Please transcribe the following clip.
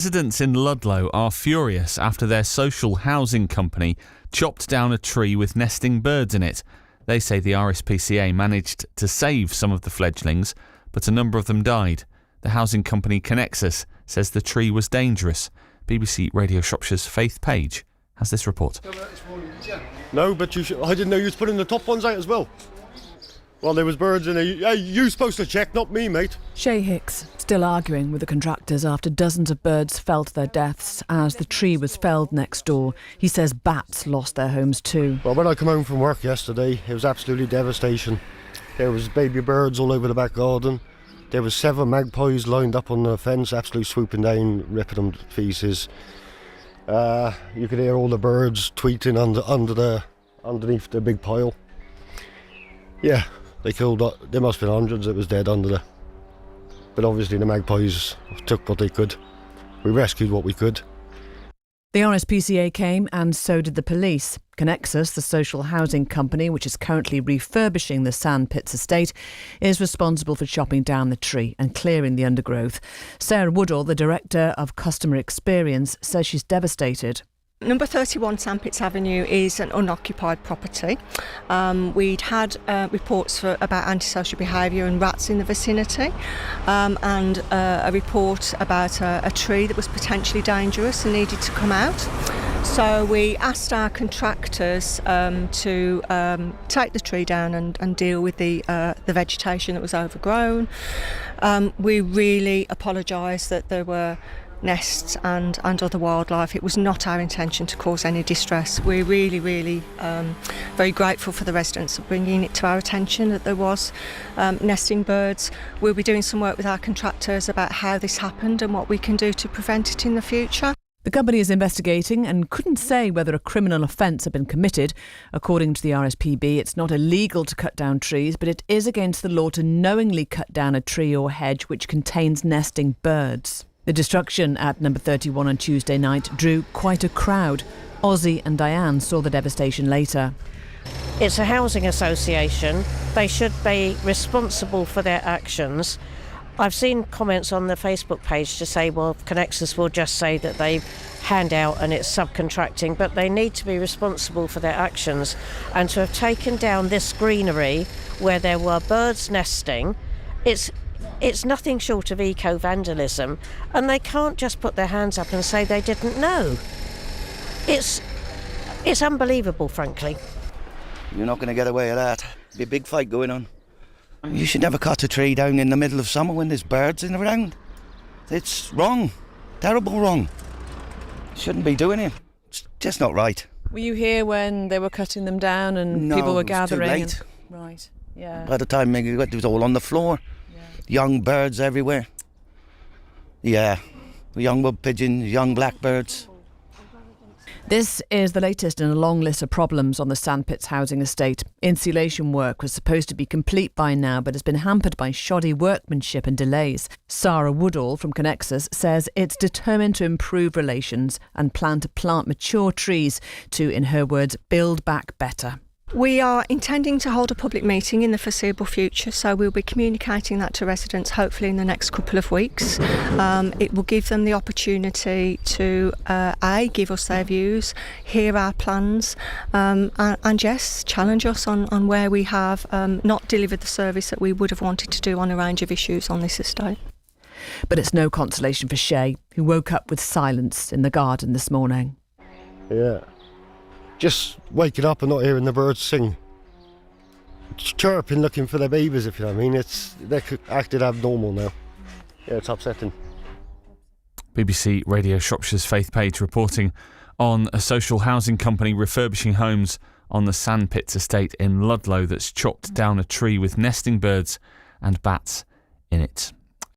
Residents in Ludlow are furious after their social housing company chopped down a tree with nesting birds in it. They say the RSPCA managed to save some of the fledglings, but a number of them died. The housing company Connexus says the tree was dangerous. BBC Radio Shropshire's Faith Page has this report. No, but I didn't know you was putting the top ones out as well. Well, there was birds in there. Hey, you supposed to check, not me, mate. Shay Hicks still arguing with the contractors after dozens of birds fell to their deaths as the tree was felled next door. He says bats lost their homes too. Well, when I come home from work yesterday, it was absolutely devastation. There was baby birds all over the back garden. There was 7 magpies lined up on the fence, absolutely swooping down, ripping them to pieces. You could hear all the birds tweeting underneath the big pile. Yeah, they killed. There must have been hundreds that was dead under there. But obviously the magpies took what they could. We rescued what we could. The RSPCA came and so did the police. Connexus, the social housing company which is currently refurbishing the Sandpits Estate, is responsible for chopping down the tree and clearing the undergrowth. Sarah Woodall, the Director of Customer Experience, says she's devastated. Number 31 Sandpits Avenue is an unoccupied property. We'd had reports about antisocial behaviour and rats in the vicinity, and a report about a tree that was potentially dangerous and needed to come out. So we asked our contractors to take the tree down and deal with the vegetation that was overgrown. We really apologise that there were nests and other wildlife. It was not our intention to cause any distress. We're really very grateful for the residents for bringing it to our attention that there was nesting birds. We'll be doing some work with our contractors about how this happened and what we can do to prevent it in the future. The company is investigating and couldn't say whether a criminal offence had been committed. According to the RSPB, it's not illegal to cut down trees, but it is against the law to knowingly cut down a tree or hedge which contains nesting birds. The destruction at number 31 on Tuesday night drew quite a crowd. Ozzy and Diane saw the devastation later. It's a housing association. They should be responsible for their actions. I've seen comments on the Facebook page to say, well, Connexus will just say that they hand out and it's subcontracting, but they need to be responsible for their actions. And to have taken down this greenery where there were birds nesting, it's nothing short of eco-vandalism, and they can't just put their hands up and say they didn't know. It's unbelievable, frankly. You're not going to get away with that. Be a big fight going on. You should never cut a tree down in the middle of summer when there's birds in around. It's wrong. Terrible wrong. Shouldn't be doing it. It's just not right. Were you here when they were cutting them down and people were gathering? No, it was too late. Right, yeah. By the time it was all on the floor. Young birds everywhere. Yeah, young wood pigeons, young blackbirds. This is the latest in a long list of problems on the Sandpits housing estate. Insulation work was supposed to be complete by now, but has been hampered by shoddy workmanship and delays. Sarah Woodall from Connexus says it's determined to improve relations and plan to plant mature trees to, in her words, build back better. We are intending to hold a public meeting in the foreseeable future, so we'll be communicating that to residents hopefully in the next couple of weeks. It will give them the opportunity to give us their views, hear our plans, and yes, challenge us on where we have not delivered the service that we would have wanted to do on a range of issues on this estate. But it's no consolation for Shay, who woke up with silence in the garden this morning. Yeah. Just waking up and not hearing the birds sing. Chirping, looking for their babies, if you know what I mean. They're acted abnormal now. Yeah, it's upsetting. BBC Radio Shropshire's Faith Page reporting on a social housing company refurbishing homes on the Sandpits Estate in Ludlow that's chopped down a tree with nesting birds and bats in it.